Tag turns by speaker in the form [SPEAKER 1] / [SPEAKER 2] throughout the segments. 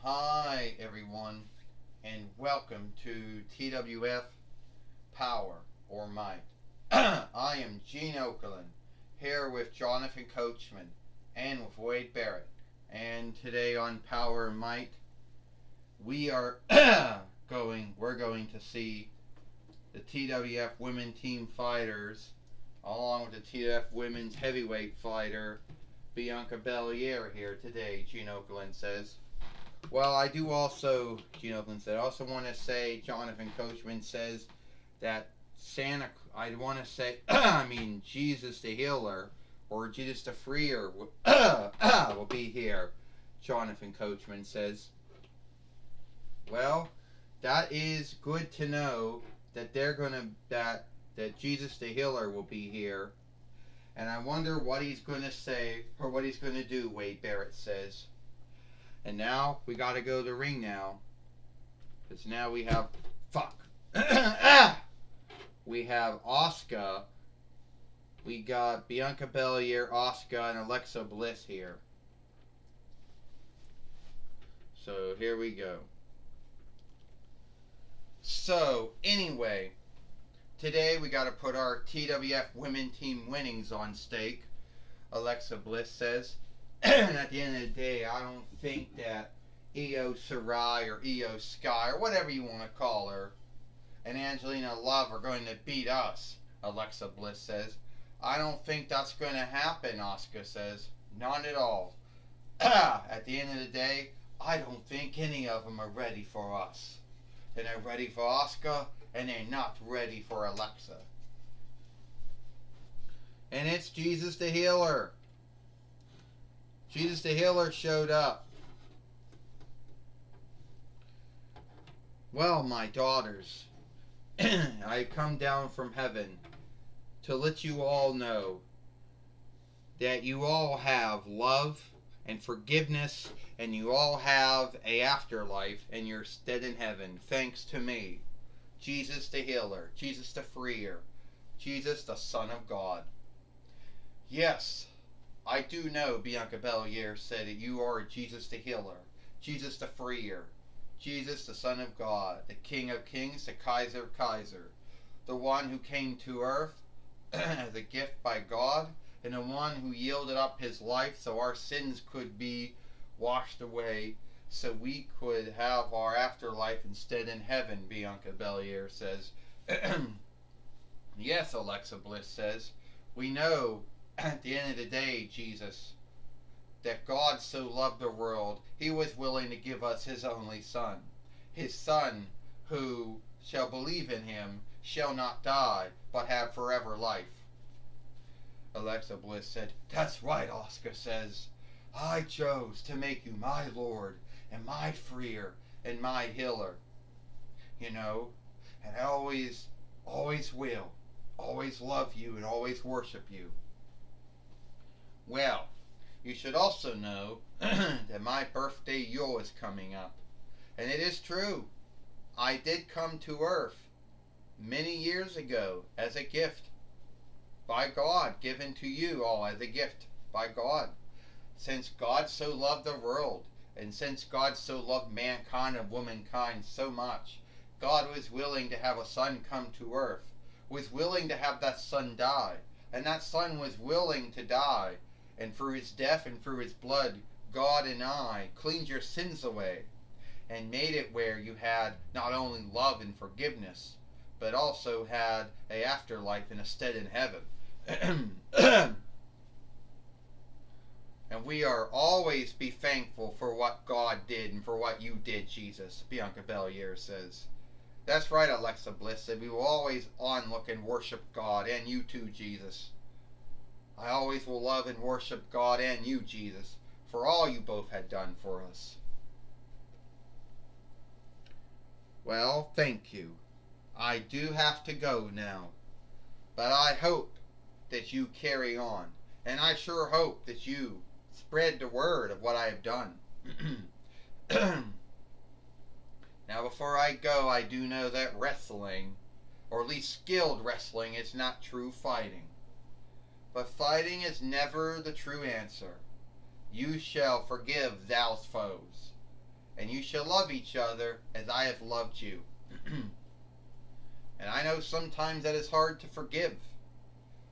[SPEAKER 1] Hi everyone, and welcome to TWF Power or Might. I am Gene Okerlund, here with Jonathan Coachman and with Wade Barrett. And today on Power and Might, we are we're going to see the TWF Women Team Fighters, along with the TWF Women's Heavyweight Fighter, Bianca Belair here today, Gene Okerlund says. Well, I do also, Gene Okerlund said, I also want to say, Jonathan Coachman says that I want to say, Jesus the Healer, or Jesus the Freer will be here, Jonathan Coachman says. Well, that is good to know that that Jesus the Healer will be here. And I wonder what he's going to say or what he's going to do, Wade Barrett says. And now we got to go to the ring now. Because now we have we have Asuka. We got Bianca Belair, Asuka, and Alexa Bliss here. So here we go. So anyway, today we got to put our TWF Women Team winnings on stake, Alexa Bliss says. And at the end of the day, I don't think that Io Shirai or Io Sky or whatever you want to call her and Angelina Love are going to beat us, Alexa Bliss says. I don't think that's going to happen, Asuka says. Not at all. At the end of the day, I don't think any of them are ready for us. They're not ready for Asuka, and they're not ready for Alexa. And it's Jesus the Healer. Jesus the Healer showed up. Well, my daughters, I come down from heaven to let you all know that you all have love and forgiveness, and you all have a afterlife, and you're stead in heaven, thanks to me, Jesus the Healer, Jesus the Freer, Jesus the Son of God. Yes, I do know, Bianca Belair said that you are Jesus the Healer, Jesus the Freer, Jesus the Son of God, the King of Kings, the Kaiser of Kaiser, the one who came to earth as a gift by God, and the one who yielded up his life so our sins could be washed away, so we could have our afterlife instead in heaven, Bianca Belair says. Yes, Alexa Bliss says, we know at the end of the day, Jesus, that God so loved the world, he was willing to give us his only Son. His Son, who shall believe in him, shall not die, but have forever life. Alexa Bliss said, that's right, Asuka says. I chose to make you my Lord, and my Freer, and my Healer. You know, and I always will, always love you, and always worship you. Well, you should also know that my birthday Yule is coming up. And it is true. I did come to Earth many years ago as a gift by God, given to you all as a gift by God. Since God so loved the world, and since God so loved mankind and womankind so much, God was willing to have a son come to Earth, was willing to have that son die, and that son was willing to die. And through his death and through his blood, God and I cleaned your sins away and made it where you had not only love and forgiveness, but also had a afterlife and a stead in heaven. And we are always be thankful for what God did and for what you did, Jesus, Bianca Belair says. That's right, Alexa Bliss said. We will always on look and worship God, and you too, Jesus. I always will love and worship God and you, Jesus, for all you both had done for us. Well, thank you. I do have to go now. But I hope that you carry on. And I sure hope that you spread the word of what I have done. Now, before I go, I do know that wrestling, or at least skilled wrestling, is not true fighting. But fighting is never the true answer. You shall forgive thou's foes, and you shall love each other as I have loved you. And I know sometimes that is hard to forgive,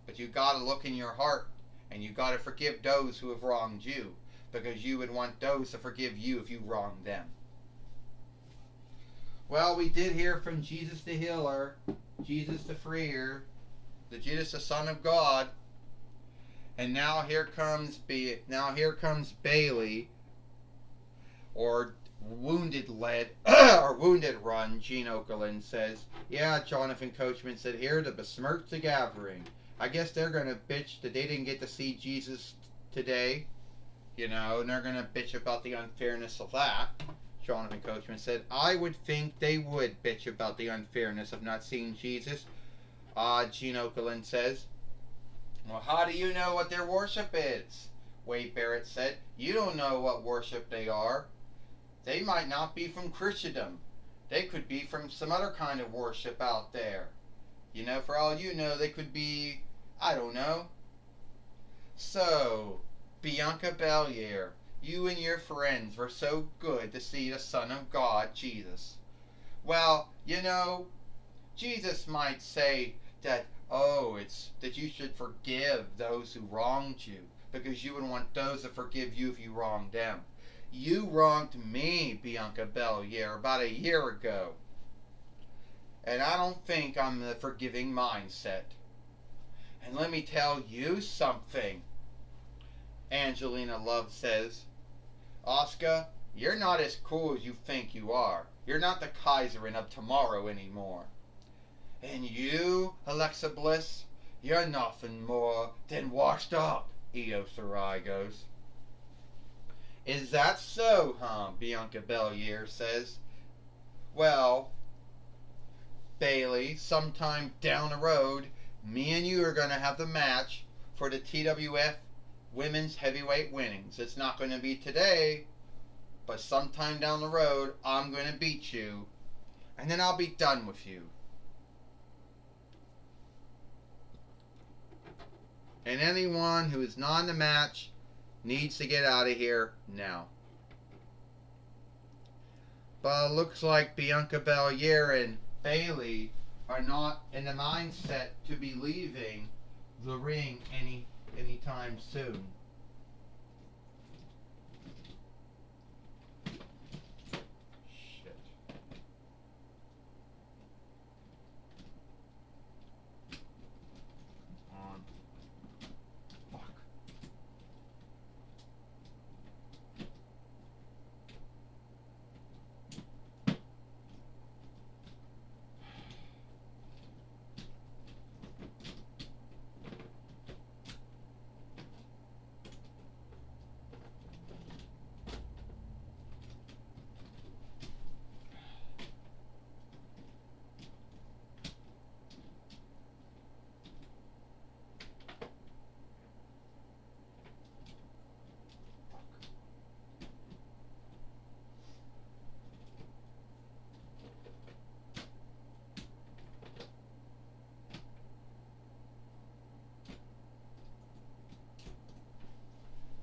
[SPEAKER 1] but you gotta look in your heart, and you gotta forgive those who have wronged you, because you would want those to forgive you if you wronged them. Well, we did hear from Jesus the Healer, Jesus the Freer, the Jesus the Son of God, and now here comes Bailey, or Wounded Lead, or Wounded Run. Gene Okerlund says, yeah, Jonathan Coachman said, here to besmirch the gathering. I guess they're going to bitch that they didn't get to see Jesus today, and they're going to bitch about the unfairness of that. Jonathan Coachman said, I would think they would bitch about the unfairness of not seeing Jesus. Gene Okerlund says, well, how do you know what their worship is? Wade Barrett said, you don't know what worship they are. They might not be from Christendom. They could be from some other kind of worship out there. For all you know, they could be, I don't know. So, Bianca Belair, you and your friends were so good to see the Son of God, Jesus. Well, Jesus might say that, it's that you should forgive those who wronged you, because you would want those to forgive you if you wronged them. You wronged me, Bianca Belair, about a year ago. And I don't think I'm in the forgiving mindset. And let me tell you something, Angelina Love says. Oscar, you're not as cool as you think you are. You're not the Kaiserin of tomorrow anymore. And you, Alexa Bliss, you're nothing more than washed up, Io Shirai goes. Is that so, huh? Bianca Belair says. Well, Bailey, sometime down the road, me and you are going to have the match for the TWF Women's Heavyweight Winnings. It's not going to be today, but sometime down the road, I'm going to beat you, and then I'll be done with you. And anyone who is not in the match needs to get out of here now. But it looks like Bianca Belair and Bailey are not in the mindset to be leaving the ring anytime soon. Shit. On. Fuck.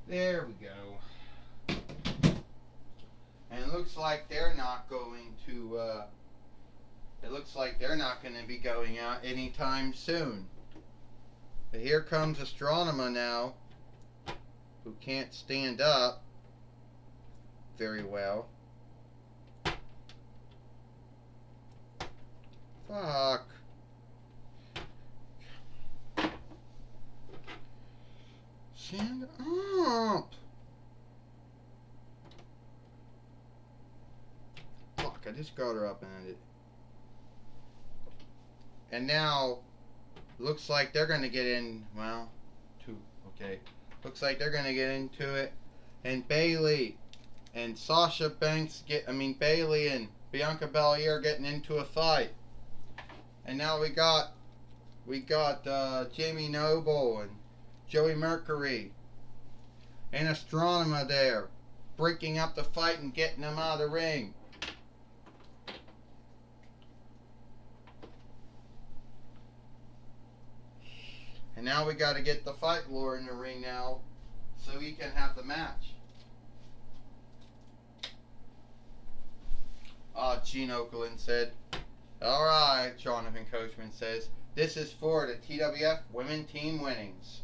[SPEAKER 1] There we go. And it looks like they're not going to, it looks like they're not going to be going out anytime soon. But here comes Astronema now, who can't stand up very well. Fuck. Stand up. Fuck, I just got her up and it. And now, looks like they're going to get in, well, okay. Looks like they're going to get into it. And Bailey and Sasha Banks Bailey and Bianca Belair getting into a fight. And now we got Jamie Noble and Joey Mercury and Astronema there, breaking up the fight and getting them out of the ring. And now we got to get the Fight Lord in the ring now so we can have the match. Gene Okerlund said. Alright, Jonathan Coachman says. This is for the TWF Women Team Winnings.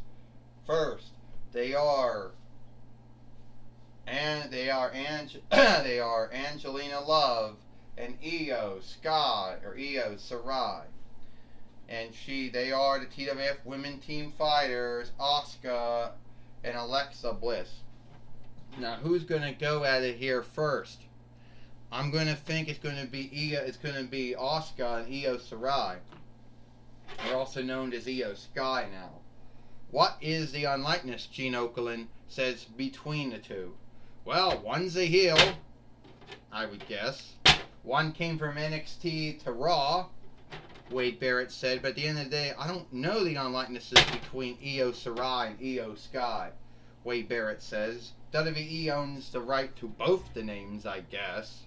[SPEAKER 1] First, they are Angelina Love and Io Sarai. And they are the TWF Women Team Fighters, Asuka and Alexa Bliss. Now, who's gonna go at it here first? I'm gonna think it's gonna be Asuka and Io Sarai. They're also known as Io Sky now. What is the unlikeness, Gene Okerlund says, between the two? Well, one's a heel, I would guess. One came from NXT to Raw, Wade Barrett said, but at the end of the day, I don't know the unlikenesses between Io Sarai and Io Sky, Wade Barrett says. WWE owns the right to both the names, I guess.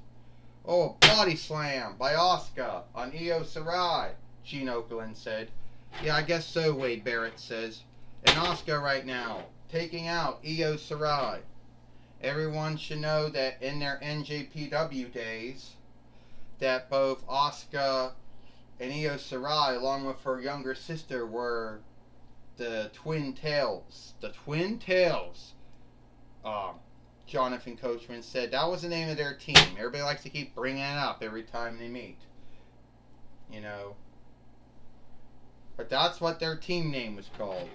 [SPEAKER 1] Oh, body slam by Asuka on Io Sarai, Gene Okerlund said. Yeah, I guess so, Wade Barrett says. And Asuka right now, taking out Io Sarai. Everyone should know that in their NJPW days, that both Asuka and Io Sarai, along with her younger sister, were the Twin Tails. The Twin Tails. Jonathan Coachman said that was the name of their team. Everybody likes to keep bringing it up every time they meet. You know. But that's what their team name was called.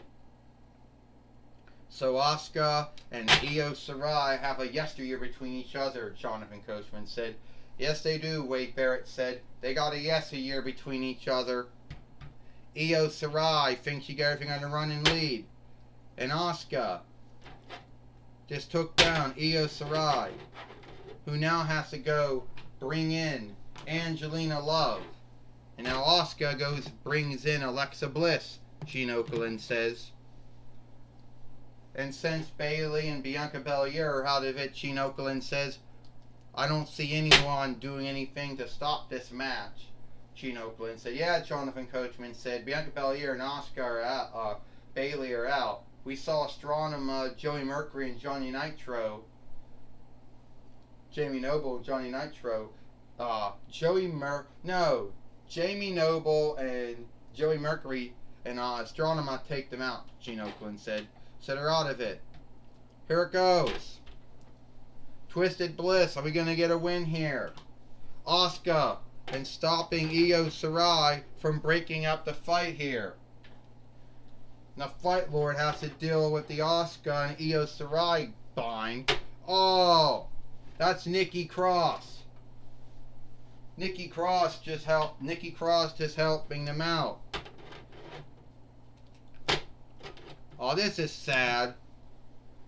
[SPEAKER 1] So Asuka and Io Sarai have a yesteryear between each other, Jonathan Coachman said. Yes, they do, Wade Barrett said. They got a yesteryear between each other. Io Sarai thinks she got everything on the run and lead. And Asuka just took down Io Sarai, who now has to go bring in Angelina Love. And now Asuka brings in Alexa Bliss, Gene Okerlund says. And since Bayley and Bianca Belair are out of it, Gene Okerlund says, I don't see anyone doing anything to stop this match. Gene Okerlund said, yeah, Jonathan Coachman said, Bianca Belair and Asuka are out, Bayley are out. We saw Stronum, Joey Mercury and Johnny Nitro. Jamie Noble and Johnny Nitro. Jamie Noble and Joey Mercury and Stronum might take them out, Gene Okerlund said. So they're out of it. Here it goes. Twisted Bliss, are we going to get a win here? Asuka and stopping Io Sarai from breaking up the fight here. Now Fight Lord has to deal with the Asuka and Io Sarai bind. Oh, that's Nikki Cross. Nikki Cross just helping them out. Oh, this is sad.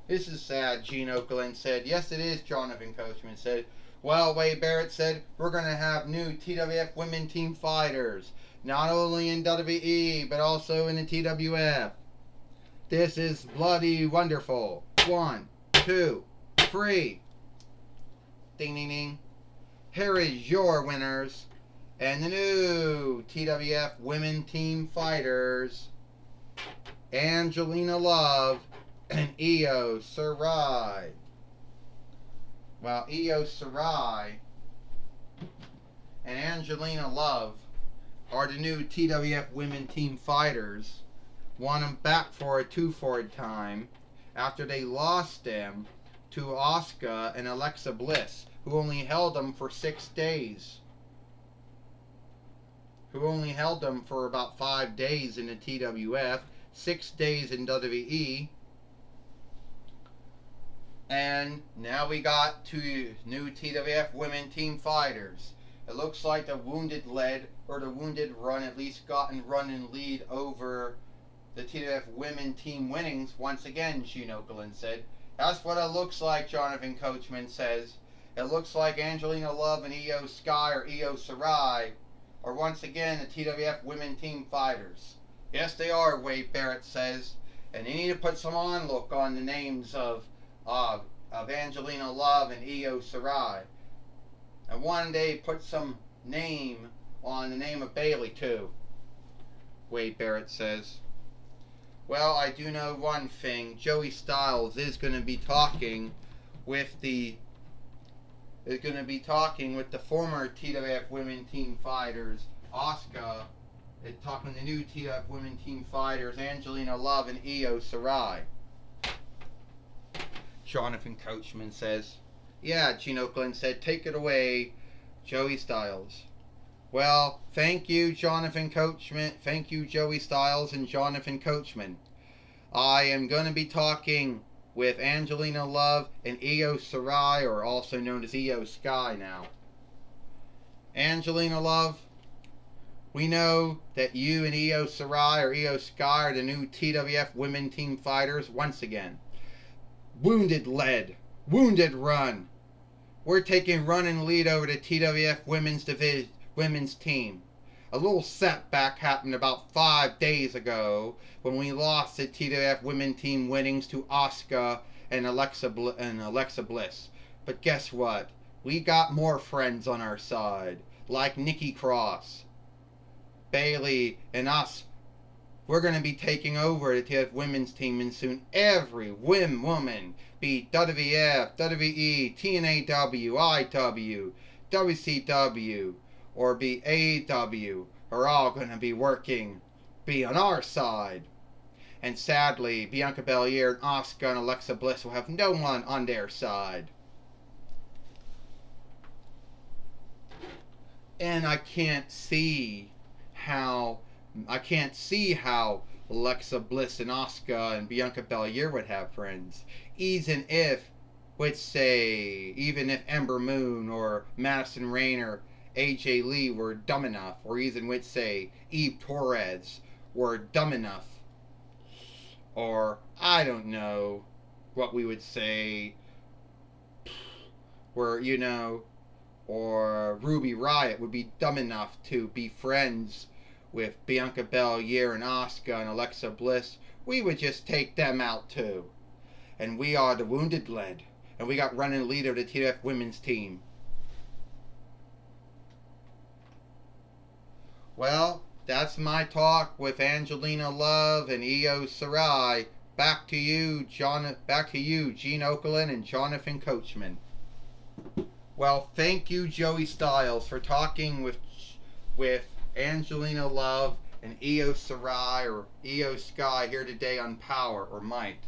[SPEAKER 1] This is sad, Gene Okerlund said. Yes, it is, Jonathan Coachman said. Well, Wade Barrett said, we're going to have new TWF Women Team Fighters. Not only in WWE, but also in the TWF. This is bloody wonderful. 1, 2, 3. Ding, ding, ding. Here is your winners. And the new TWF Women Team Fighters. Angelina Love and Io Sarai. Well, Io Sarai and Angelina Love are the new TWF Women Team Fighters. Want them back for a 2-4 time after they lost them to Asuka and Alexa Bliss, who only held them for 6 days. Who only held them for about 5 days in the TWF, 6 days in WWE. And now we got 2 new TWF Women Team Fighters. It looks like the Wounded Run at least gotten run and lead over the TWF Women Team Winnings once again, Gene Okerlund said. That's what it looks like, Jonathan Coachman says. It looks like Angelina Love and Io Sky or Io Sarai are once again the TWF Women Team Fighters. Yes, they are, Wade Barrett says. And they need to put some on-look on the names of Angelina Love and Io Sarai. And one day put some name on the name of Bayley too, Wade Barrett says. Well, I do know one thing. Joey Styles is going to be talking with the former TWF women team fighters, Asuka, talking to the new TWF women team fighters, Angelina Love and Io Sarai. Jonathan Coachman says, yeah, Gene Oakland said, take it away, Joey Styles. Well, thank you, Jonathan Coachman. Thank you, Joey Styles and Jonathan Coachman. I am going to be talking with Angelina Love and Io Sarai, or also known as Io Sky now. Angelina Love, we know that you and Io Sarai or Io Sky are the new TWF women team fighters once again. Wounded lead, wounded run. We're taking run and lead over the TWF women's team. A little setback happened about 5 days ago when we lost the TWF women team winnings to Asuka and Alexa Bliss. But guess what? We got more friends on our side, like Nikki Cross, Bailey, and us. We're going to be taking over the TWF women's team, and soon every woman, be WWF, WWE, TNAW, IW, WCW, or be AEW, are all going to be on our side. And sadly, Bianca Belair and Asuka and Alexa Bliss will have no one on their side. And I can't see how Alexa Bliss and Asuka and Bianca Belair would have friends, even if Ember Moon or Madison Rayne, AJ Lee were dumb enough, or even would say Eve Torres were dumb enough, or I don't know what we would say, or Ruby Riott would be dumb enough to be friends with Bianca Belair and Asuka and Alexa Bliss. We would just take them out too. And we are the Wounded Lead, and we got running leader of the TWF women's team. Well, that's my talk with Angelina Love and Io Sarai. Back to you, Gene Oakland and Jonathan Coachman. Well, thank you, Joey Styles, for talking with Angelina Love and Io Sarai or Io Sky here today on Power or Might.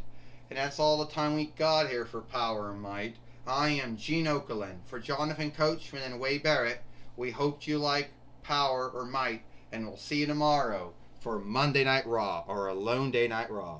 [SPEAKER 1] And that's all the time we got here for Power and Might. I am Gene Oakland. For Jonathan Coachman and Wade Barrett, we hope you like Power or Might, and we'll see you tomorrow for Monday Night Raw, or Alone Day Night Raw.